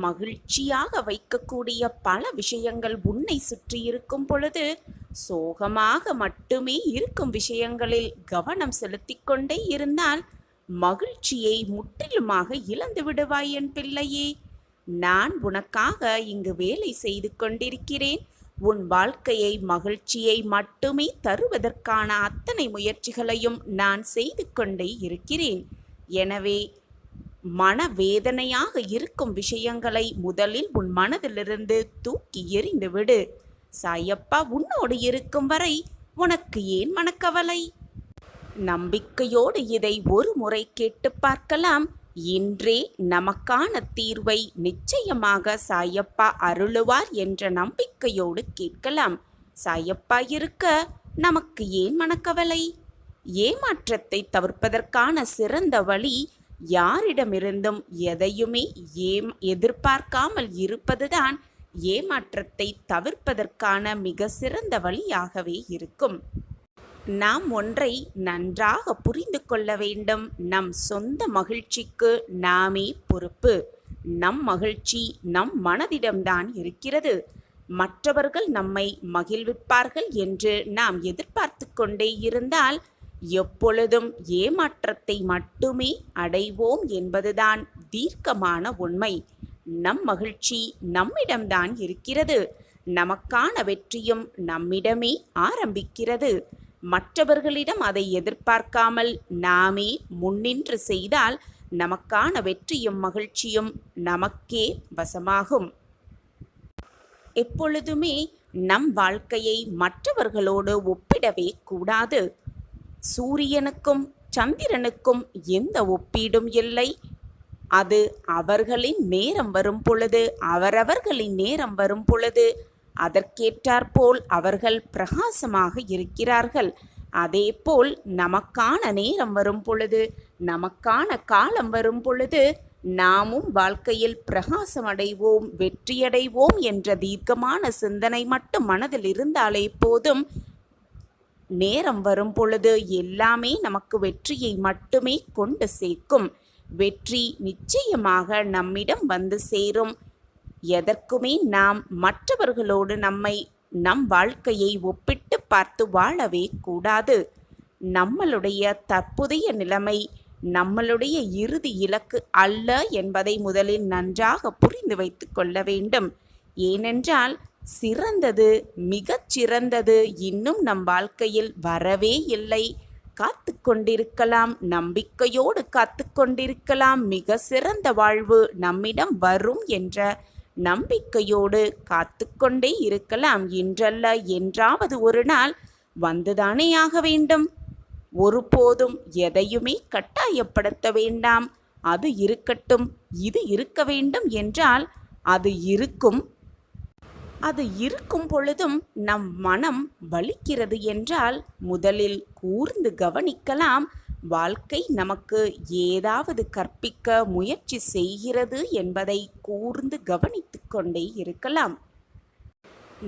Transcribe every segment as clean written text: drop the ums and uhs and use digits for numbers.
மகிழ்ச்சியாக வைக்கக்கூடிய பல விஷயங்கள் உன்னை சுற்றி இருக்கும் பொழுது, சோகமாக மட்டுமே இருக்கும் விஷயங்களில் கவனம் செலுத்திக் கொண்டே இருந்தால் மகிழ்ச்சியை முற்றிலுமாக இழந்து விடுவாய் என் பிள்ளையே. நான் உனக்காக இங்கு வேலை செய்து கொண்டிருக்கிறேன். உன் வாழ்க்கையை மகிழ்ச்சியை மட்டுமே தருவதற்கான அத்தனை முயற்சிகளையும் நான் செய்து கொண்டே இருக்கிறேன். எனவே மனவேதனையாக இருக்கும் விஷயங்களை முதலில் உன் மனதிலிருந்து தூக்கி எறிந்துவிடு. சாயப்பா உன்னோடு இருக்கும் வரை உனக்கு ஏன் மனக்கவலை? நம்பிக்கையோடு இதை ஒரு முறை கேட்டு பார்க்கலாம். இன்றே நமக்கான தீர்வை நிச்சயமாக சாயப்பா அருளுவார் என்ற நம்பிக்கையோடு கேட்கலாம். சாயப்பா இருக்க நமக்கு ஏன் மனக்கவலை? ஏமாற்றத்தை தவிர்ப்பதற்கான சிறந்த வழி யாரிடமிருந்தும் எதையுமே எதிர்பார்க்காமல் இருப்பதுதான் ஏமாற்றத்தை தவிர்ப்பதற்கான மிக சிறந்த வழியாகவே இருக்கும். நாம் ஒன்றை நன்றாக புரிந்து கொள்ள வேண்டும். நம் சொந்த மகிழ்ச்சிக்கு நாமே பொறுப்பு. நம் மகிழ்ச்சி நம் மனதிடம்தான் இருக்கிறது. மற்றவர்கள் நம்மை மகிழ்விப்பார்கள் என்று நாம் எதிர்பார்த்து கொண்டே இருந்தால் எப்பொழுதும் ஏமாற்றத்தை மட்டுமே அடைவோம் என்பதுதான் தீர்க்கமான உண்மை. நம் மகிழ்ச்சி நம்மிடம்தான் இருக்கிறது. நமக்கான வெற்றியும் நம்மிடமே ஆரம்பிக்கிறது. மற்றவர்களிடம் அதை எதிர்பார்க்காமல் நாமே முன்னின்று செய்தால் நமக்கான வெற்றியும் மகிழ்ச்சியும் நமக்கே வசமாகும். எப்பொழுதுமே நம் வாழ்க்கையை மற்றவர்களோடு ஒப்பிடவே கூடாது. சூரியனுக்கும் சந்திரனுக்கும் எந்த ஒப்பீடும் இல்லை. அது அவர்களின் நேரம் வரும் பொழுது, அவரவர்களின் நேரம் வரும் பொழுது அதற்கேற்றாற்போல் அவர்கள் பிரகாசமாக இருக்கிறார்கள். அதேபோல் நமக்கான நேரம் வரும் பொழுது, நமக்கான காலம் வரும் பொழுது நாமும் வாழ்க்கையில் பிரகாசம் அடைவோம், வெற்றியடைவோம் என்ற தீர்க்கமான சிந்தனை மட்டும் மனதில் இருந்தாலே போதும். நேரம் வரும் பொழுது எல்லாமே நமக்கு வெற்றியை மட்டுமே கொண்டு சேர்க்கும். வெற்றி நிச்சயமாக நம்மிடம் வந்து சேரும். எதற்குமே நாம் மற்றவர்களோடு நம் வாழ்க்கையை ஒப்பிட்டு பார்த்து வாழவே கூடாது. நம்மளுடைய தற்போதைய நிலைமை நம்மளுடைய இறுதி இலக்கு அல்ல என்பதை முதலில் நன்றாக புரிந்து வைத்து கொள்ள வேண்டும். ஏனென்றால் சிறந்தது, மிகச் சிறந்தது இன்னும் நம் வாழ்க்கையில் வரவே இல்லை. காத்து கொண்டிருக்கலாம், நம்பிக்கையோடு காத்து கொண்டிருக்கலாம். மிக சிறந்த வாழ்வு நம்மிடம் வரும் என்ற நம்பிக்கையோடு காத்து கொண்டே இருக்கலாம். இன்றல்ல என்றாவது ஒரு நாள் வந்துதானே ஆக வேண்டும். ஒருபோதும் எதையுமே கட்டாயப்படுத்த வேண்டாம். அது இருக்கட்டும், இது இருக்க வேண்டும் என்றால் அது இருக்கும். அது இருக்கும் பொழுதும் நம் மனம் வலிக்கிறது என்றால் முதலில் கூர்ந்து கவனிக்கலாம். வாழ்க்கை நமக்கு ஏதாவது கற்பிக்க முயற்சி செய்கிறது என்பதை கூர்ந்து கவனித்து கொண்டே இருக்கலாம்.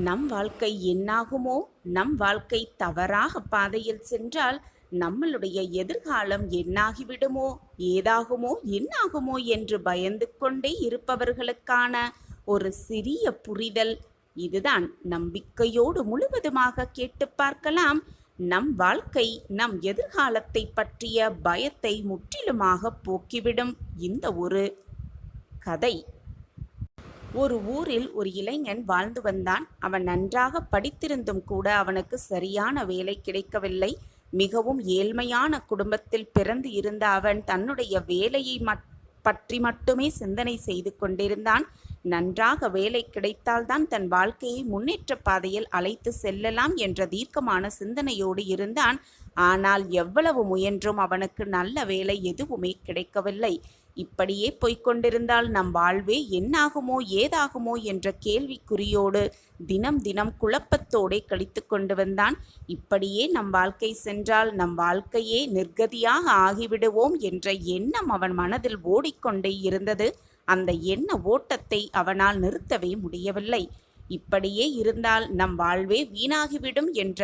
நம் வாழ்க்கை என்னாகுமோ, நம் வாழ்க்கை தவறாக பாதையில் சென்றால் நம்மளுடைய எதிர்காலம் என்னாகிவிடுமோ, ஏதாகுமோ என்னாகுமோ என்று பயந்து கொண்டே இருப்பவர்களுக்கான ஒரு சிறிய புரிதல் இதுதான். நம்பிக்கையோடு முழுவதுமாக கேட்டு பார்க்கலாம். நம் வாழ்க்கை நம் எதிர்காலத்தை பற்றிய பயத்தை முற்றிலுமாக போக்கிவிடும் இந்த ஒரு கதை. ஒரு ஊரில் ஒரு இளைஞன் வாழ்ந்து வந்தான். அவன் நன்றாக படித்திருந்தும் கூட அவனுக்கு சரியான வேலை கிடைக்கவில்லை. மிகவும் ஏழ்மையான குடும்பத்தில் பிறந்து இருந்த அவன் தன்னுடைய வேலையை பற்றி மட்டுமே சிந்தனை செய்து கொண்டிருந்தான். நன்றாக வேலை கிடைத்தால்தான் தன் வாழ்க்கையை முன்னேற்ற பாதையில் அழைத்து செல்லலாம் என்ற தீர்க்கமான சிந்தனையோடு இருந்தான். ஆனால் எவ்வளவு முயன்றும் அவனுக்கு நல்ல வேலை எதுவுமே கிடைக்கவில்லை. இப்படியே போய்கொண்டிருந்தால் நம் வாழ்வே என்னாகுமோ ஏதாகுமோ என்ற கேள்விக்குறியோடு தினம் தினம் குழப்பத்தோடே கழித்து கொண்டு வந்தான். இப்படியே நம் வாழ்க்கை சென்றால் நம் வாழ்க்கையே நிர்கதியாக ஆகிவிடுவோம் என்ற எண்ணம் அவன் மனதில் ஓடிக்கொண்டே இருந்தது. அந்த எண்ண ஓட்டத்தை அவனால் நிறுத்தவே முடியவில்லை. இப்படியே இருந்தால் நம் வாழ்வே வீணாகிவிடும் என்ற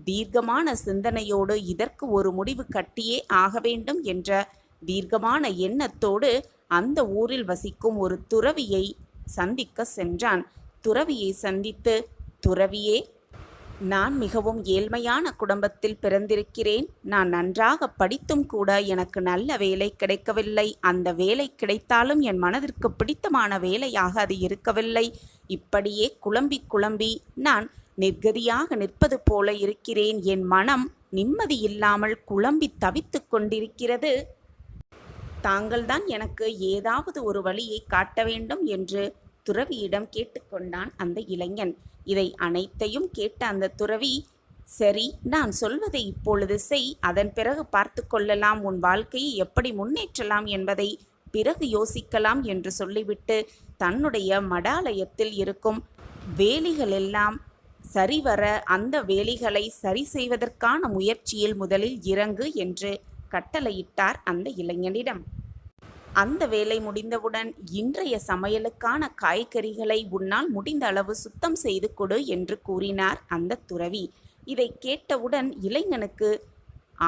தீர்க்கமான சிந்தனையோடு இதற்கு ஒரு முடிவு கட்டியே ஆக வேண்டும் என்ற தீர்க்கமான எண்ணத்தோடு அந்த ஊரில் வசிக்கும் ஒரு துறவியை சந்திக்க சென்றான். துறவியை சந்தித்து, துறவியே, நான் மிகவும் ஏழ்மையான குடும்பத்தில் பிறந்திருக்கிறேன். நான் நன்றாக படித்தும் கூட எனக்கு நல்ல வேலை கிடைக்கவில்லை. அந்த வேலை கிடைத்தாலும் என் மனதிற்கு பிடித்தமான வேலையாக அது இருக்கவில்லை. இப்படியே குழம்பி குழம்பி நான் நிர்கதியாக நிற்பது போல இருக்கிறேன். என் மனம் நிம்மதியில்லாமல் குழம்பி தவித்து கொண்டிருக்கிறது. தாங்கள்தான் எனக்கு ஏதாவது ஒரு வழியை காட்ட வேண்டும் என்று துறவியிடம் கேட்டுக்கொண்டான் அந்த இளைஞன். இதை அனைத்தையும் கேட்ட அந்த துறவி, சரி, நான் சொல்வதை இப்பொழுது செய், அதன் பிறகு பார்த்து கொள்ளலாம், உன் வாழ்க்கையை எப்படி முன்னேற்றலாம் என்பதை பிறகு யோசிக்கலாம் என்று சொல்லிவிட்டு தன்னுடைய மடாலயத்தில் இருக்கும் வேலிகளெல்லாம் சரிவர அந்த வேலிகளை சரி செய்வதற்கான முயற்சியில் முதலில் இறங்கு என்று கட்டளையிட்டார் அந்த இளைஞனிடம். அந்த வேலை முடிந்தவுடன், இன்றைய சமையலுக்கான காய்கறிகளை உன்னால் முடிந்த அளவு சுத்தம் செய்து கொடு என்று கூறினார் அந்த துறவி. இதை கேட்டவுடன் இளைஞனுக்கு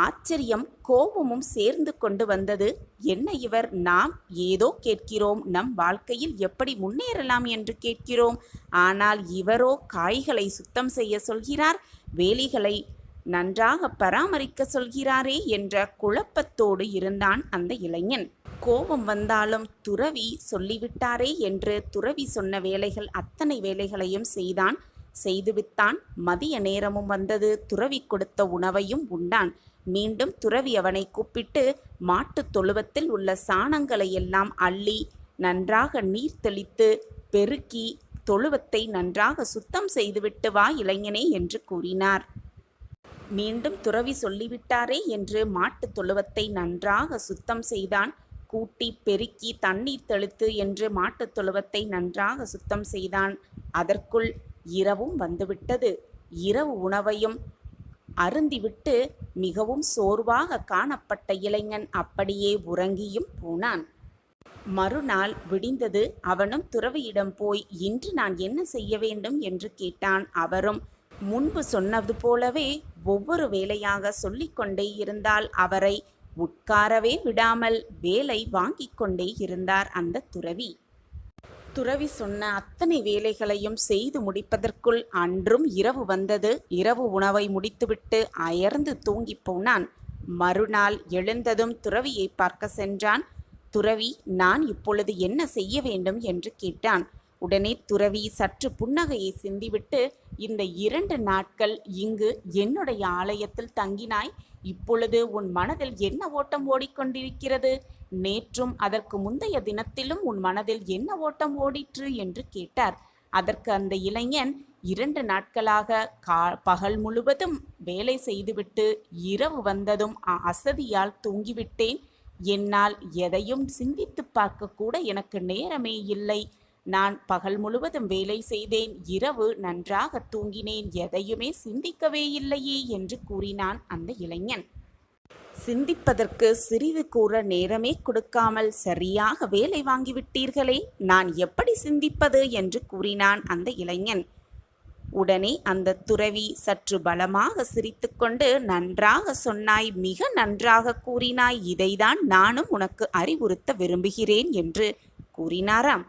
ஆச்சரியம், கோபமும் சேர்ந்து கொண்டு வந்தது. என்ன இவர், நாம் ஏதோ கேட்கிறோம், நம் வாழ்க்கையில் எப்படி முன்னேறலாம் என்று கேட்கிறோம். ஆனால் இவரோ காய்களை சுத்தம் செய்ய சொல்கிறார், வேலிகளை நன்றாக பராமரிக்க சொல்கிறாரே என்ற குழப்பத்தோடு இருந்தான் அந்த இளைஞன். கோபம் வந்தாலும் துறவி சொல்லிவிட்டாரே என்று துறவி சொன்ன வேலைகள் அத்தனை வேலைகளையும் செய்துவிட்டான். மதிய நேரமும் வந்தது. துறவி கொடுத்த உணவையும் உண்டான். மீண்டும் துறவி அவனை கூப்பிட்டு, மாட்டுத் தொழுவத்தில் உள்ள சாணங்களை எல்லாம் அள்ளி நன்றாக நீர் தெளித்து பெருக்கி தொழுவத்தை நன்றாக சுத்தம் செய்துவிட்டு வா இளைஞனே என்று கூறினார். மீண்டும் துறவி சொல்லிவிட்டாரே என்று மாட்டுத் தொழுவத்தை நன்றாக சுத்தம் செய்தான். கூட்டி பெருக்கி தண்ணீர் தெளித்து என்று மாட்டுத் தொழுவத்தை நன்றாக சுத்தம் செய்தான். அதற்குள் இரவும் வந்துவிட்டது. இரவு உணவையும் அருந்திவிட்டு மிகவும் சோர்வாக காணப்பட்ட இளைஞன் அப்படியே உறங்கியும் போனான். மறுநாள் விடிந்தது. அவனும் துறவியிடம் போய், இன்று நான் என்ன செய்ய வேண்டும் என்று கேட்டான். அவரும் முன்பு சொன்னது போலவே ஒவ்வொரு வேலையாக சொல்லிக்கொண்டே இருந்தால் அவரை உட்காரவே விடாமல் வேலை வாங்கிக் கொண்டே இருந்தார் அந்த துறவி. துறவி சொன்ன அத்தனை வேலைகளையும் செய்து முடிப்பதற்குள் அன்றும் இரவு வந்தது. இரவு உணவை முடித்துவிட்டு அயர்ந்து தூங்கி போனான். மறுநாள் எழுந்ததும் துறவியை பார்க்க சென்றான். துறவி, நான் இப்பொழுது என்ன செய்ய வேண்டும் என்று கேட்டான். உடனே துறவி சற்று புன்னகையை சிந்திவிட்டு, இந்த 2 நாட்கள் இங்கு என்னுடைய ஆலயத்தில் தங்கினாய். இப்பொழுது உன் மனதில் என்ன ஓட்டம் ஓடிக்கொண்டிருக்கிறது? நேற்றும் அதற்கு முந்தைய தினத்திலும் உன் மனதில் என்ன ஓட்டம் ஓடிற்று என்று கேட்டார். அதற்கு அந்த இளைஞன், 2 நாட்களாக பகல் முழுவதும் வேலை செய்துவிட்டு இரவு வந்ததும் அசதியால் தூங்கிவிட்டேன். என்னால் எதையும் சிந்தித்து பார்க்க கூட எனக்கு நேரமே இல்லை. நான் பகல் முழுவதும் வேலை செய்தேன், இரவு நன்றாக தூங்கினேன், எதையுமே சிந்திக்கவே இல்லையே என்று கூறினான் அந்த இளைஞன். சிந்திப்பதற்கு சிறிது கூற நேரமே கொடுக்காமல் சரியாக வேலை வாங்கிவிட்டீர்களே, நான் எப்படி சிந்திப்பது என்று கூறினான் அந்த இளைஞன். உடனே அந்த துறவி சற்று பலமாக சிரித்துக்கொண்டு, நன்றாக சொன்னாய், மிக நன்றாக கூறினாய், இதைதான் நானும் உனக்கு அறிவுறுத்த விரும்புகிறேன் என்று கூறினாராம்.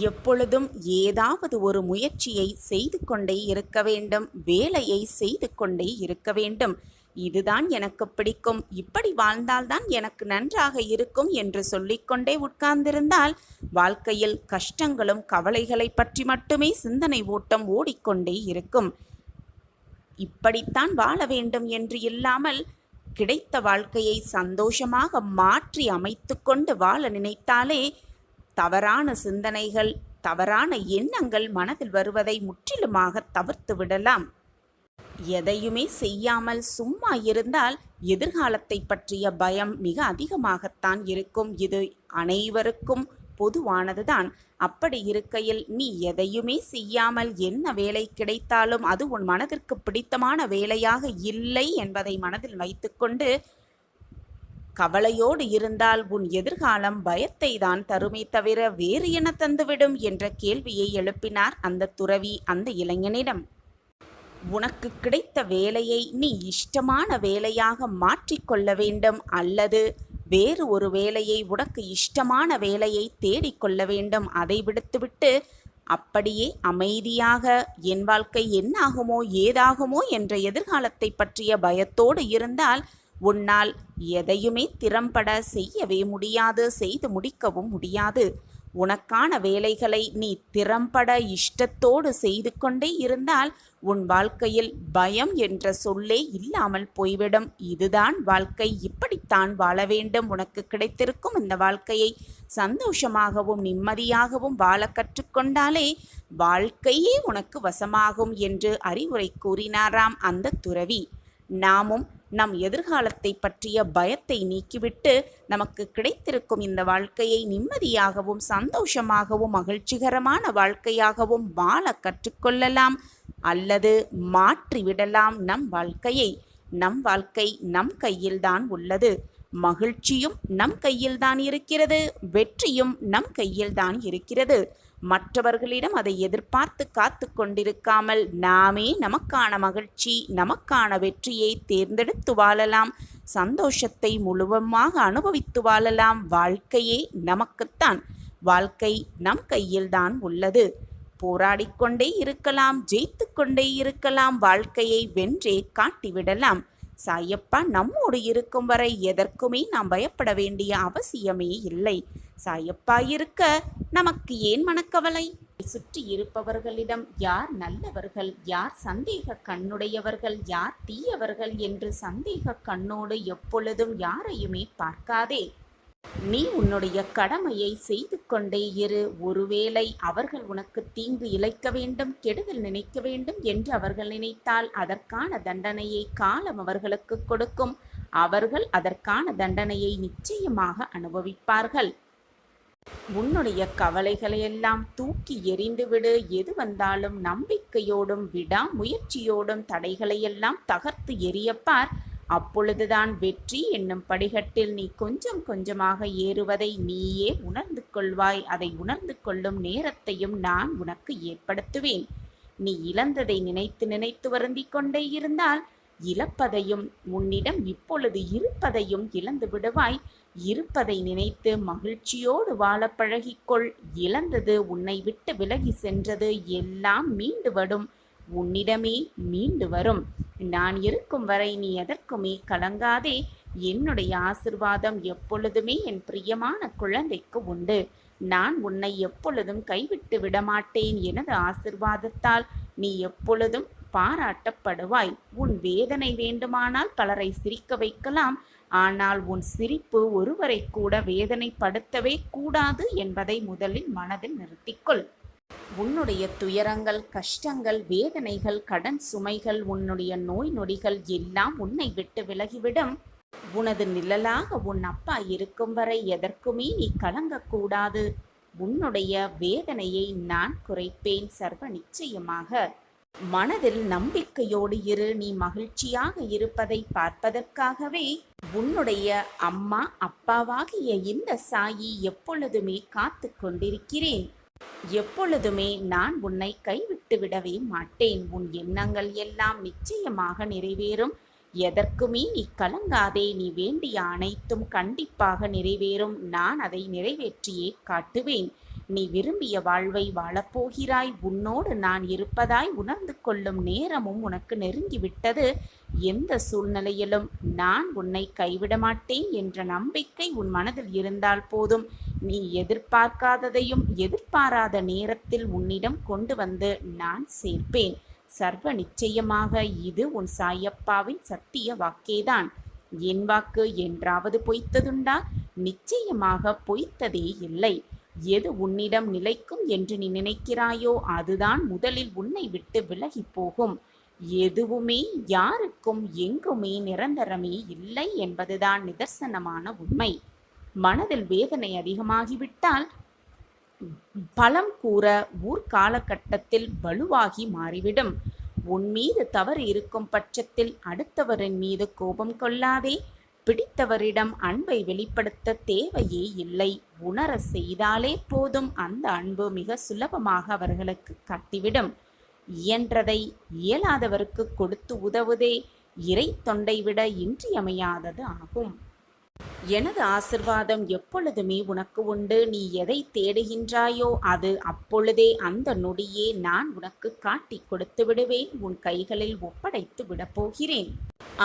எப்பொழுதும் ஏதாவது ஒரு முயற்சியை செய்து கொண்டே இருக்க வேண்டும், வேலையை செய்து கொண்டே இருக்க வேண்டும். இதுதான் எனக்கு பிடிக்கும், இப்படி வாழ்ந்தால்தான் எனக்கு நன்றாக இருக்கும் என்று சொல்லிக்கொண்டே உட்கார்ந்திருந்தால் வாழ்க்கையில் கஷ்டங்களும் கவலைகளை பற்றி மட்டுமே சிந்தனை ஓட்டம் ஓடிக்கொண்டே இருக்கும். இப்படித்தான் வாழ வேண்டும் என்று இல்லாமல் கிடைத்த வாழ்க்கையை சந்தோஷமாக மாற்றி அமைத்து கொண்டு வாழ நினைத்தாலே தவறான சிந்தனைகள், தவறான எண்ணங்கள் மனதில் வருவதை முற்றிலுமாக தவிர்த்து விடலாம். எதையுமே செய்யாமல் சும்மா இருந்தால் எதிர்காலத்தை பற்றிய பயம் மிக அதிகமாகத்தான் இருக்கும். இது அனைவருக்கும் பொதுவானதுதான். அப்படி இருக்கையில் நீ எதையுமே செய்யாமல் என்ன வேலை கிடைத்தாலும் அது உன் மனதிற்கு பிடித்தமான வேலையாக இல்லை என்பதை மனதில் வைத்துக்கொண்டு கவலையோடு இருந்தால் உன் எதிர்காலம் பயத்தை தான் தருமே தவிர வேறு என்ன தந்துவிடும் என்ற கேள்வியை எழுப்பினார் அந்த துறவி அந்த இளைஞனிடம். உனக்கு கிடைத்த வேலையை நீ இஷ்டமான வேலையாக மாற்றிக்கொள்ள வேண்டும், அல்லது வேறு ஒரு வேலையை, உனக்கு இஷ்டமான வேலையை தேடிக்கொள்ள வேண்டும். அதை விடுத்துவிட்டு அப்படியே அமைதியாக என் வாழ்க்கை என்னாகுமோ ஏதாகுமோ என்ற எதிர்காலத்தை பற்றிய பயத்தோடு இருந்தால் உன்னால் எதையுமே திறம்பட செய்யவே முடியாது, செய்து முடிக்கவும் முடியாது. உனக்கான வேலைகளை நீ திறம்பட இஷ்டத்தோடு செய்து கொண்டே இருந்தால் உன் வாழ்க்கையில் பயம் என்ற சொல்லே இல்லாமல் போய்விடும். இதுதான் வாழ்க்கை, இப்படித்தான் வாழ வேண்டும். உனக்கு கிடைத்திருக்கும் இந்த வாழ்க்கையை சந்தோஷமாகவும் நிம்மதியாகவும் வாழ கற்றுக்கொண்டாலே வாழ்க்கையே உனக்கு வசமாகும் என்று அறிவுரை கூறினாராம் அந்த துறவி. நாமும் நம் எதிர்காலத்தை பற்றிய பயத்தை நீக்கிவிட்டு நமக்கு கிடைத்திருக்கும் இந்த வாழ்க்கையை நிம்மதியாகவும் சந்தோஷமாகவும் மகிழ்ச்சிகரமான வாழ்க்கையாகவும் வாழ கற்றுக்கொள்ளலாம், அல்லது மாற்றிவிடலாம் நம் வாழ்க்கையை. நம் வாழ்க்கை நம் கையில்தான் உள்ளது. மகிழ்ச்சியும் நம் கையில்தான் இருக்கிறது, வெற்றியும் நம் கையில்தான் இருக்கிறது. மற்றவர்களிடம் அதை எதிர்பார்த்து காத்து கொண்டிருக்காமல் நாமே நமக்கான மகிழ்ச்சி, நமக்கான வெற்றியை தேர்ந்தெடுத்து வாழலாம். சந்தோஷத்தை முழுவதுமாக அனுபவித்து வாழலாம். வாழ்க்கையே நமக்குத்தான். வாழ்க்கை நம் கையில்தான் உள்ளது. போராடிக்கொண்டே இருக்கலாம், ஜெயித்து கொண்டே இருக்கலாம், வாழ்க்கையை வென்றே காட்டிவிடலாம். சாயப்பா நம்மோடு இருக்கும் வரை எதற்குமே நாம் பயப்பட வேண்டிய அவசியமே இல்லை. சாயப்பா இருக்க நமக்கு ஏன் மனக்கவலை? சுற்றி இருப்பவர்களிடம் யார் நல்லவர்கள், யார் சந்தேக கண்ணுடையவர்கள், யார் தீயவர்கள் என்று சந்தேக கண்ணோடு எப்பொழுதும் யாரையுமே பார்க்காதே. நீ உன்னுடைய கடமையை செய்து கொண்டே இரு. ஒருவேளை அவர்கள் உனக்கு தீங்கு இழைக்க வேண்டும், கெடுதல் நினைக்க வேண்டும் என்று அவர்கள் நினைத்தால் அதற்கான தண்டனையை காலம் அவர்களுக்கு கொடுக்கும். அவர்கள் அதற்கான தண்டனையை நிச்சயமாக அனுபவிப்பார்கள். உன்னுடைய கவலைகளையெல்லாம் தூக்கி எறிந்துவிடு. எது வந்தாலும் நம்பிக்கையோடும் விடாமுயற்சியோடும் தடைகளையெல்லாம் தகர்த்து எறியப்பார். அப்பொழுதுதான் வெற்றி என்னும் படிகட்டில் நீ கொஞ்சம் கொஞ்சமாக ஏறுவதை நீயே உணர்ந்து கொள்வாய். அதை உணர்ந்து கொள்ளும் நேரத்தையும் நான் உனக்கு ஏற்படுத்துவேன். நீ இழந்ததை நினைத்து நினைத்து வருந்திக் கொண்டே இருந்தால் இழப்பதையும் உன்னிடம் இப்பொழுது இருப்பதையும் இழந்து விடுவாய். இருப்பதை நினைத்து மகிழ்ச்சியோடு வாழ பழகிக்கொள். இழந்தது, உன்னை விட்டு விலகி சென்றது எல்லாம் மீண்டு வரும், உன்னிடமே மீண்டு வரும். நான் இருக்கும் வரை நீ எதற்குமே கலங்காதே. என்னுடைய ஆசிர்வாதம் எப்பொழுதுமே என் பிரியமான குழந்தைக்கு உண்டு. நான் உன்னை எப்பொழுதும் கைவிட்டு விடமாட்டேன். எனது ஆசிர்வாதத்தால் நீ எப்பொழுதும் பாராட்டப்படுவாய். உன் வேதனை வேண்டுமானால் பலரை சிரிக்க வைக்கலாம், ஆனால் உன் சிரிப்பு ஒருவரை கூட வேதனைப்படுத்தவே கூடாது என்பதை முதலில் மனதில் நிறுத்திக்கொள். உன்னுடைய துயரங்கள், கஷ்டங்கள், வேதனைகள், கடன் சுமைகள், உன்னுடைய நோய் நொடிகள் எல்லாம் உன்னை விட்டு விலகிவிடும். உனது நிழலாக உன் அப்பா இருக்கும் வரை எதற்குமே நீ கலங்கக்கூடாது. உன்னுடைய வேதனையை நான் குறைப்பேன் சர்வ நிச்சயமாக. மனதில் நம்பிக்கையோடு இரு. நீ மகிழ்ச்சியாக இருப்பதை பார்ப்பதற்காகவே உன்னுடைய அம்மா அப்பாவாகிய இந்த சாயி எப்பொழுதுமே காத்து கொண்டிருக்கிறேன். எப்பொழுதுமே நான் உன்னை கைவிட்டு விடவே மாட்டேன். உன் எண்ணங்கள் எல்லாம் நிச்சயமாக நிறைவேறும். எதற்குமே நீ கலங்காதே. நீ வேண்டிய அனைத்தும் கண்டிப்பாக நிறைவேறும். நான் அதை நிறைவேற்றியே காட்டுவேன். நீ விரும்பிய வாழ்வை வாழப்போகிறாய். உன்னோடு நான் இருப்பதாய் உணர்ந்து கொள்ளும் நேரமும் உனக்கு நெருங்கிவிட்டது. எந்த சூழ்நிலையிலும் நான் உன்னை கைவிட மாட்டேன் என்ற நம்பிக்கை உன் மனதில் இருந்தால் போதும். நீ எதிர்பார்க்காததையும் எதிர்பாராத நேரத்தில் உன்னிடம் கொண்டு வந்து நான் சேர்ப்பேன். சர்வ நிச்சயமாக இது உன் சாயப்பாவின் சத்திய வாக்கேதான். என் வாக்கு என்றாவது பொய்த்ததுண்டா? நிச்சயமாக பொய்த்ததே இல்லை. எது உன்னிடம் நிலைக்கும் என்று நீ நினைக்கிறாயோ அதுதான் முதலில் உன்னை விட்டு விலகி போகும். எதுவுமே யாருக்கும் எங்குமே நிரந்தரமே இல்லை என்பதுதான் நிதர்சனமான உண்மை. மனதில் வேதனை அதிகமாகிவிட்டால் பலம் கூற ஊர் காலகட்டத்தில் வலுவாகி மாறிவிடும். உன் மீது தவறு இருக்கும் பட்சத்தில் அடுத்தவரின் மீது கோபம் கொள்ளாதே. பிடித்தவரிடம் அன்பை வெளிப்படுத்த தேவையே இல்லை. உணர செய்தாலே போதும். அந்த அன்பு மிக சுலபமாக அவர்களுக்கு காட்டிவிடும். இயன்றதை இயலாதவருக்கு கொடுத்து உதவுதே இறை தொண்டை விட இன்றியமையாதது ஆகும். எனது ஆசிர்வாதம் எப்பொழுதுமே உனக்கு உண்டு. நீ எதை தேடுகின்றாயோ அது அப்பொழுதே அந்த நொடியே நான் உனக்கு காட்டிக் கொடுத்து விடுவேன். உன் கைகளில் ஒப்படைத்து விடப்போகிறேன்.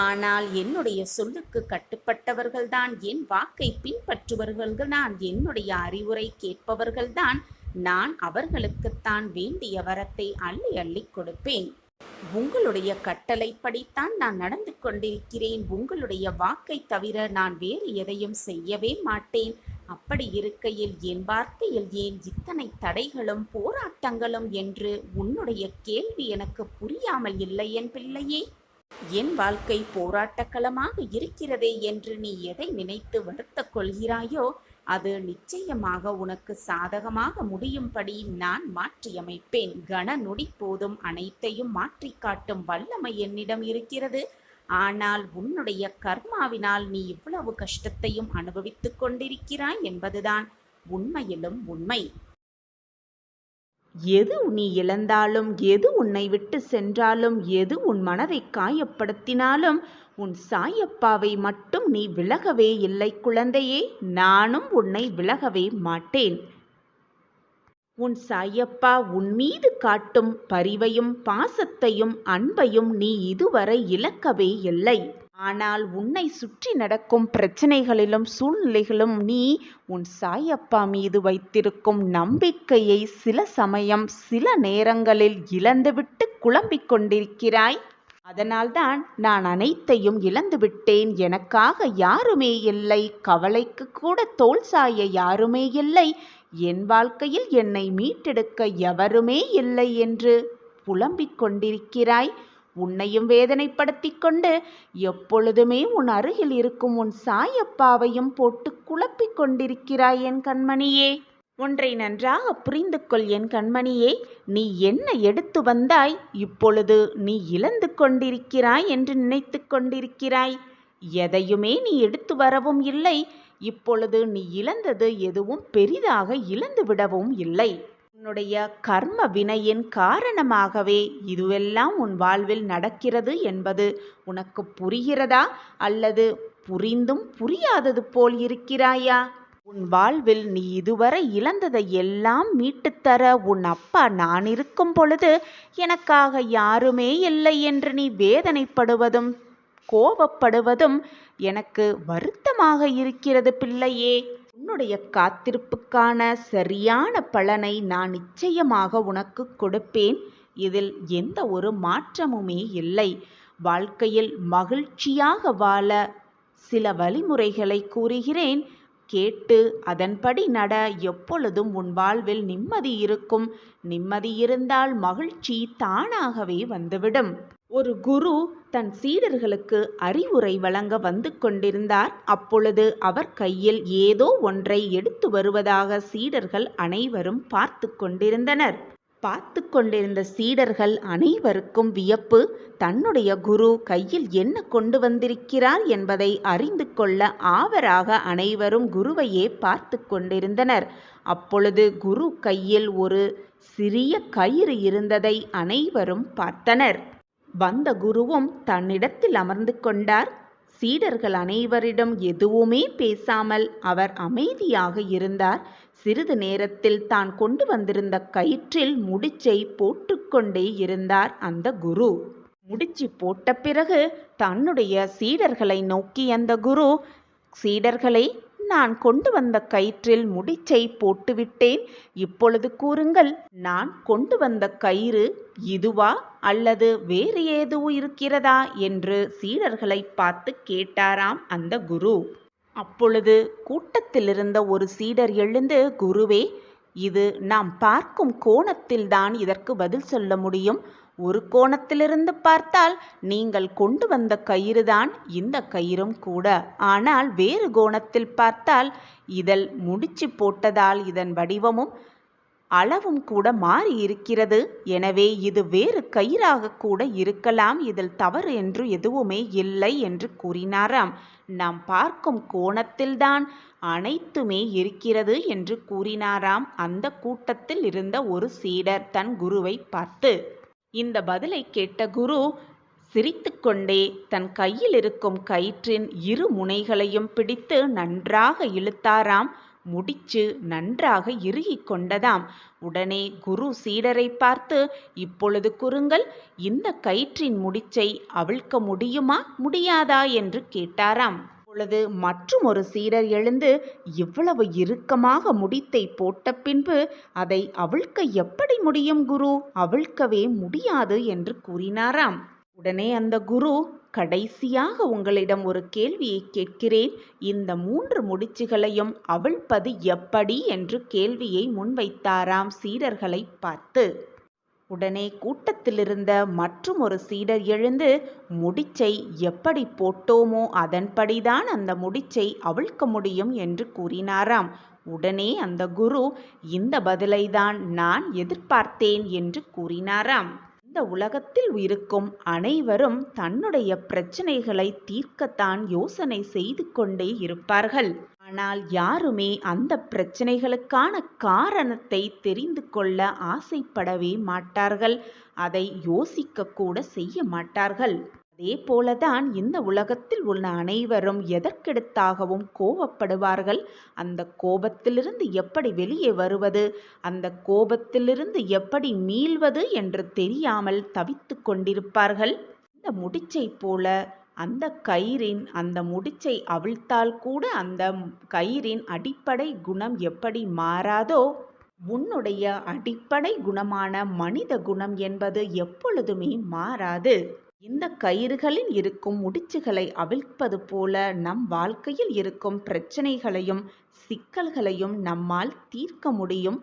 ஆனால் என்னுடைய சொல்லுக்கு கட்டுப்பட்டவர்கள்தான், என் வாக்கை பின்பற்றுபவர்கள்தான், என்னுடைய அறிவுரை கேட்பவர்கள்தான் நான் அவர்களுக்குத்தான் வேண்டிய வரத்தை அள்ளி அள்ளி கொடுப்பேன். உங்களுடைய கட்டளைப்படித்தான் நான் நடந்து கொண்டிருக்கிறேன். உங்களுடைய வாக்கை தவிர நான் வேறு எதையும் செய்யவே மாட்டேன். அப்படி இருக்கையில் என் வார்த்தையில் ஏன் இத்தனை தடைகளும் போராட்டங்களும் என்று உன்னுடைய கேள்வி எனக்கு புரியாமல் இல்லை என் பிள்ளையே. என் வாழ்க்கை போராட்டக்களமாக இருக்கிறதே என்று நீ எதை நினைத்து வருத்தக் கொள்கிறாயோ அது நிச்சயமாக உனக்கு சாதகமாக முடியும்படி நான் மாற்றியமைப்பேன். கன நொடி போதும் அனைத்தையும் மாற்றி காட்டும் வல்லமை என்னிடம் இருக்கிறது. ஆனால் உன்னுடைய கர்மாவினால் நீ இவ்வளவு கஷ்டத்தையும் அனுபவித்துக் கொண்டிருக்கிறாய் என்பதுதான் உண்மையிலும் உண்மை. எது நீ இழந்தாலும், எது உன்னை விட்டு சென்றாலும், எது உன் மனதை காயப்படுத்தினாலும் உன் சாயப்பாவை மட்டும் நீ விலகவே இல்லை குழந்தையே. நானும் உன்னை விலகவே மாட்டேன். உன் சாயப்பா உன் மீது காட்டும் பரிவையும் பாசத்தையும் அன்பையும் நீ இதுவரை இழக்கவே இல்லை. ஆனால் உன்னை சுற்றி நடக்கும் பிரச்சனைகளிலும் சூழ்நிலைகளும் நீ உன் சாயப்பா மீது வைத்திருக்கும் நம்பிக்கையை சில சமயம் சில நேரங்களில் இழந்துவிட்டு குழம்பிக் கொண்டிருக்கிறாய். அதனால்தான் நான் அனைத்தையும் இழந்துவிட்டேன், எனக்காக யாருமே இல்லை, கவலைக்கு கூட தோல் சாய யாருமே இல்லை, என் வாழ்க்கையில் என்னை மீட்டெடுக்க எவருமே இல்லை என்று புலம்பிக் கொண்டிருக்கிறாய். உன்னையும் வேதனைப்படுத்தி கொண்டு எப்பொழுதுமே உன் அருகில் இருக்கும் உன் சாயப்பாவையும் போட்டு குழப்பிக் கொண்டிருக்கிறாய் என் கண்மணியே. ஒன்றை நன்றாக புரிந்து கொள் என் கண்மணியே. நீ என்ன எடுத்து வந்தாய், இப்பொழுது நீ இழந்து கொண்டிருக்கிறாய் என்று நினைத்து கொண்டிருக்கிறாய். எதையுமே நீ எடுத்து வரவும் இல்லை. இப்பொழுது நீ இழந்தது எதுவும் பெரிதாக இழந்து விடவும் இல்லை. உன்னுடைய கர்ம வினையின் காரணமாகவே இதுவெல்லாம் உன் வாழ்வில் நடக்கிறது என்பது உனக்கு புரிகிறதா, அல்லது புரிந்தும் புரியாதது போல் இருக்கிறாயா? உன் வாழ்வில் நீ இதுவரை இழந்ததை எல்லாம் மீட்டுத்தர உன் அப்பா நான் இருக்கும் பொழுது எனக்காக யாருமே இல்லை என்று நீ வேதனைப்படுவதும் கோபப்படுவதும் எனக்கு வருத்தமாக இருக்கிறது பிள்ளையே. உன்னுடைய காத்திருப்புக்கான சரியான பலனை நான் நிச்சயமாக உனக்கு கொடுப்பேன். இதில் எந்த ஒரு மாற்றமுமே இல்லை. வாழ்க்கையில் மகிழ்ச்சியாக வாழ சில வழிமுறைகளை கூறுகிறேன், கேட்டு அதன்படி நட. எப்பொழுதும் உன் வாழ்வில் நிம்மதி இருக்கும். நிம்மதி இருந்தால் மகிழ்ச்சி தானாகவே வந்துவிடும். ஒரு குரு தன் சீடர்களுக்கு அறிவுரை வழங்க வந்து கொண்டிருந்தார். அப்பொழுது அவர் கையில் ஏதோ ஒன்றை எடுத்து வருவதாக சீடர்கள் அனைவரும் பார்த்து கொண்டிருந்தனர். பார்த்து கொண்டிருந்த சீடர்கள் அனைவருக்கும் வியப்பு. தன்னுடைய குரு கையில் என்ன கொண்டு வந்திருக்கிறார் என்பதை அறிந்து கொள்ள ஆவராக அனைவரும் குருவையே பார்த்து கொண்டிருந்தனர். அப்பொழுது குரு கையில் ஒரு சிறிய கயிறு இருந்ததை அனைவரும் பார்த்தனர். வந்த குருவும் தன்னிடத்தில் அமர்ந்து கொண்டார். சீடர்கள் அனைவரிடம் எதுவுமே பேசாமல் அவர் அமைதியாக இருந்தார். சிறிது நேரத்தில் தான் கொண்டு வந்திருந்த கயிற்றில் முடிச்சை போட்டுக்கொண்டே இருந்தார் அந்த குரு. முடிச்சு போட்ட பிறகு தன்னுடைய சீடர்களை நோக்கி அந்த குரு, சீடர்களே, நான் கொண்டு வந்த கயிற்றில் முடிச்சை போட்டுவிட்டேன். இப்பொழுது கூறுங்கள், நான் கொண்டு வந்த கயிறு இதுவா அல்லது வேறு ஏதுவும் இருக்கிறதா என்று சீடர்களை பார்த்து கேட்டாராம் அந்த குரு. அப்பொழுது கூட்டத்தில் இருந்த ஒரு சீடர் எழுந்து, குருவே, இது நாம் பார்க்கும் கோணத்தில்தான் இதற்கு பதில் சொல்ல முடியும். ஒரு கோணத்திலிருந்து பார்த்தால் நீங்கள் கொண்டு வந்த கயிறுதான் இந்த கயிறும் கூட. ஆனால் வேறு கோணத்தில் பார்த்தால் இதில் முடிச்சு போட்டதால் இதன் வடிவமும் அளவும் கூட மாறி இருக்கிறது. எனவே இது வேறு கயிறாக கூட இருக்கலாம். இதில் தவறு என்று எதுவுமே இல்லை என்று கூறினாராம். நாம் பார்க்கும் கோணத்தில்தான் அனைத்துமே இருக்கிறது என்று கூறினாராம் அந்த கூட்டத்தில் இருந்த ஒரு சீடர் தன் குருவை பார்த்து. இந்த பதிலை கேட்ட குரு, சிரித்துக்கொண்டே தன் கையில் இருக்கும் கயிற்றின் இரு முனைகளையும் பிடித்து நன்றாக இழுத்தாராம். முடிச்சு நன்றாக இறுகிக் கொண்டதாம். உடனே குரு சீடரை பார்த்து, இப்பொழுது கூறுங்கள், இந்த கயிற்றின் முடிச்சை அவிழ்க்க முடியுமா முடியாதா என்று கேட்டாராம். அப்பொழுது மற்றும் ஒரு சீடர் எழுந்து, இவ்வளவு இறுக்கமாக முடித்தை போட்ட பின்பு அதை அவிழ்க்க எப்படி முடியும் குரு? அவிழ்க்கவே முடியாது என்று கூறினாராம். உடனே அந்த குரு, கடைசியாக உங்களிடம் ஒரு கேள்வியை கேட்கிறேன். இந்த 3 முடிச்சுகளையும் அவிழ்ப்பது எப்படி என்று கேள்வியை முன்வைத்தாராம் சீடர்களை பார்த்து. உடனே கூட்டத்திலிருந்த மற்றும் ஒரு சீடர் எழுந்து, முடிச்சை எப்படி போட்டோமோ அதன்படிதான் அந்த முடிச்சை அவிழ்க்க முடியும் என்று கூறினாராம். உடனே அந்த குரு, இந்த பதிலைதான் நான் எதிர்பார்த்தேன் என்று கூறினாராம். இந்த உலகத்தில் இருக்கும் அனைவரும் தன்னுடைய பிரச்சனைகளை தீர்க்கத்தான் யோசனை செய்து கொண்டே இருப்பார்கள். ஆனால் யாருமே அந்த பிரச்சனைகளுக்கான காரணத்தை தெரிந்து கொள்ள ஆசைப்படவே மாட்டார்கள். அதை யோசிக்க கூட செய்ய மாட்டார்கள். அதே போலதான் இந்த உலகத்தில் உள்ள அனைவரும் எதற்கெடுத்தாகவும் கோபப்படுவார்கள். அந்த கோபத்திலிருந்து எப்படி வெளியே வருவது, அந்த கோபத்திலிருந்து எப்படி மீள்வது என்று தெரியாமல் தவித்து கொண்டிருப்பார்கள். இந்த முடிச்சை போல அந்த முடிச்சை அவிழ்த்தால் கூட அந்த கயிறின் அடிப்படை குணம் எப்படி மாறாதோ, உன்னுடைய அடிப்படை குணமான மனித குணம் என்பது எப்பொழுதுமே மாறாது. இந்த கயிறுகளில் இருக்கும் முடிச்சுகளை அவிழ்ப்பது போல நம் வாழ்க்கையில் இருக்கும் பிரச்சனைகளையும் சிக்கல்களையும் நம்மால் தீர்க்க முடியும்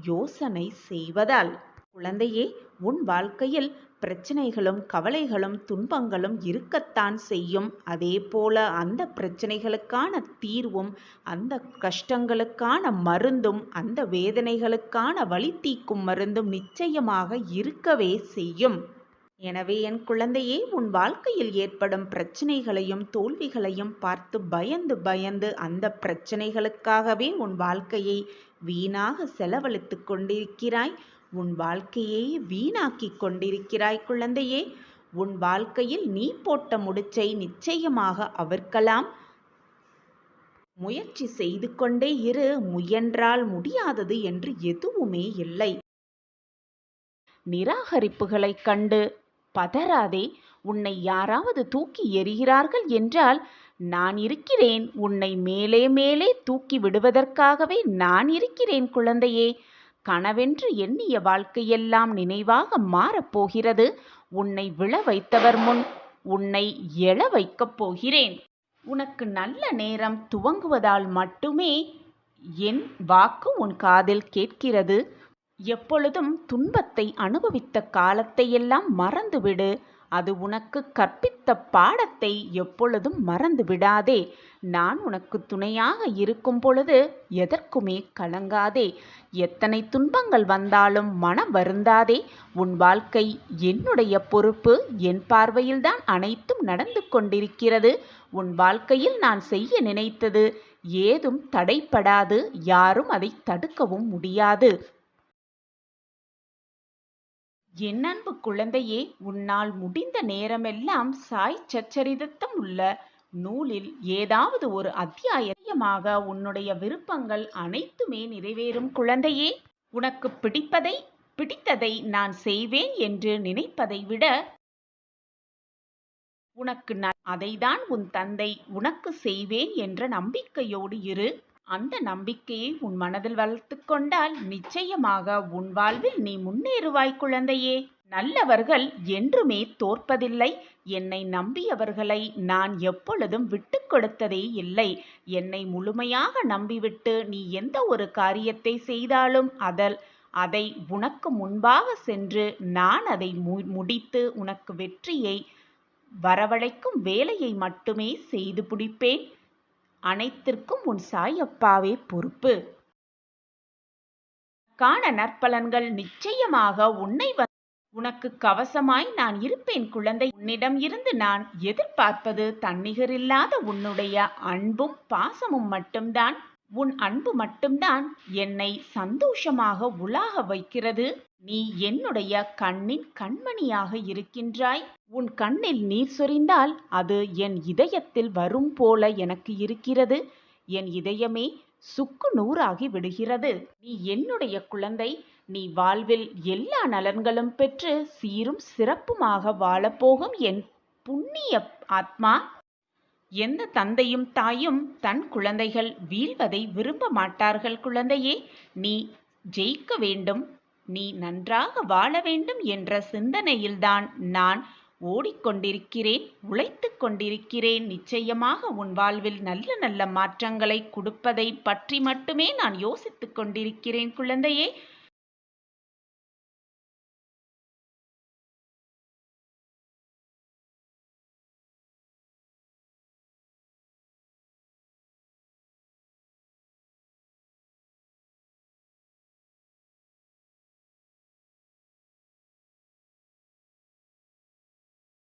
யோசனை செய்வதால். குழந்தையே, உன் வாழ்க்கையில் பிரச்சனைகளும் கவலைகளும் துன்பங்களும் இருக்கத்தான் செய்யும். அதே போல அந்த பிரச்சனைகளுக்கான தீர்வும் அந்த கஷ்டங்களுக்கான மருந்தும் அந்த வேதனைகளுக்கான வலி தீர்க்கும் மருந்தும் நிச்சயமாக இருக்கவே செய்யும். எனவே என் குழந்தையே, உன் வாழ்க்கையில் ஏற்படும் பிரச்சனைகளையும் தோல்விகளையும் பார்த்து பயந்து பயந்து அந்த பிரச்சனைகளுக்காகவே உன் வாழ்க்கையை வீணாக செலவழித்து கொண்டிருக்கிறாய். உன் வாழ்க்கையை வீணாக்கி கொண்டிருக்கிறாய் குழந்தையே. உன் வாழ்க்கையில் நீ போட்ட முடிச்சை நிச்சயமாக அவிழ்க்கலாம். முயற்சி செய்து கொண்டே இரு. முயன்றால் முடியாதது என்று எதுவுமே இல்லை. நிராகரிப்புகளை கண்டு பதறாதே. உன்னை யாராவது தூக்கி எறிகிறார்கள் என்றால், நான் இருக்கிறேன். உன்னை மேலே மேலே தூக்கி விடுவதற்காகவே நான் இருக்கிறேன் குழந்தையே. கனவென்று எண்ணிய வாழ்க்கையெல்லாம் நினைவாக மாறப்போகிறது. உன்னை விழ வைத்தவர் முன் உன்னை எழ வைக்கப் போகிறேன். உனக்கு நல்ல நேரம் துவங்குவதால் மட்டுமே என் வாக்கு உன் காதில் கேட்கிறது. எப்பொழுதும் துன்பத்தை அனுபவித்த காலத்தையெல்லாம் மறந்துவிடு. அது உனக்கு கற்பித்த பாடத்தை எப்பொழுதும் மறந்து விடாதே. நான் உனக்கு துணையாக இருக்கும் பொழுது எதற்குமே கலங்காதே. எத்தனை துன்பங்கள் வந்தாலும் மனம் வருந்தாதே. உன் வாழ்க்கை என்னுடைய பொறுப்பு. என் பார்வையில்தான் அனைத்தும் நடந்து கொண்டிருக்கிறது. உன் வாழ்க்கையில் நான் செய்ய நினைத்தது ஏதும் தடைப்படாது. யாரும் அதை தடுக்கவும் முடியாது. என் அன்பு குழந்தையே, உன்னால் முடிந்த நேரமெல்லாம் சாய் சச்சரிதம் உள்ள நூலில் ஏதாவது ஒரு அத்தியாயமாக உன்னுடைய விருப்பங்கள் அனைத்துமே நிறைவேறும் குழந்தையே. உனக்கு பிடித்ததை நான் செய்வேன் என்று நினைப்பதை விட உனக்கு அதைதான் உன் தந்தை உனக்கு செய்வேன் என்ற நம்பிக்கையோடு இரு. அந்த நம்பிக்கையை உன் மனதில் வளர்த்து கொண்டால் நிச்சயமாக உன் வாழ்வில் நீ முன்னேறுவாய் குழந்தையே. நல்லவர்கள் என்றுமே தோற்பதில்லை. என்னை நம்பியவர்களை நான் எப்பொழுதும் விட்டு கொடுத்ததே இல்லை. என்னை முழுமையாக நம்பிவிட்டு நீ எந்த ஒரு காரியத்தை செய்தாலும் அதை உனக்கு முன்பாக சென்று நான் அதை முடித்து உனக்கு வெற்றியை வரவழைக்கும் வேலையை மட்டுமே செய்து முடிப்பேன். அனைத்திற்கும் உன் சாயப்பாவே பொறுப்பு. நற்பலன்கள் நிச்சயமாக உனக்கு கவசமாய் நான் இருப்பேன் குழந்தை. உன்னிடம் இருந்து நான் எதிர்பார்ப்பது தன்னிகரில்லாத உன்னுடைய அன்பும் பாசமும் மட்டும்தான். உன் அன்பு மட்டும்தான் என்னை சந்தோஷமாக உலாக வைக்கிறது. நீ என்னுடைய கண்ணின் கண்மணியாக இருக்கின்றாய். உன் கண்ணில் நீர் சொரிந்தால் அது என் இதயத்தில் வரும் போல எனக்கு இருக்கிறது. என் இதயமே சுக்கு நூறாகி விடுகிறது. நீ என்னுடைய குழந்தை. நீ வாழ்வில் எல்லா நலன்களும் பெற்று சீரும் சிறப்புமாக வாழப்போகும் என் புண்ணிய ஆத்மா. எந்த தந்தையும் தாயும் தன் குழந்தைகள் வீழ்வதை விரும்ப மாட்டார்கள். குழந்தையே, நீ ஜெயிக்க வேண்டும், நீ நன்றாக வாழ வேண்டும் என்ற சிந்தனையில்தான் நான் ஓடிக்கொண்டிருக்கிறேன், உழைத்து கொண்டிருக்கிறேன். நிச்சயமாக உன் வாழ்வில் நல்ல நல்ல மாற்றங்களை கொடுப்பதை பற்றி மட்டுமே நான் யோசித்துக் கொண்டிருக்கிறேன். குழந்தையே,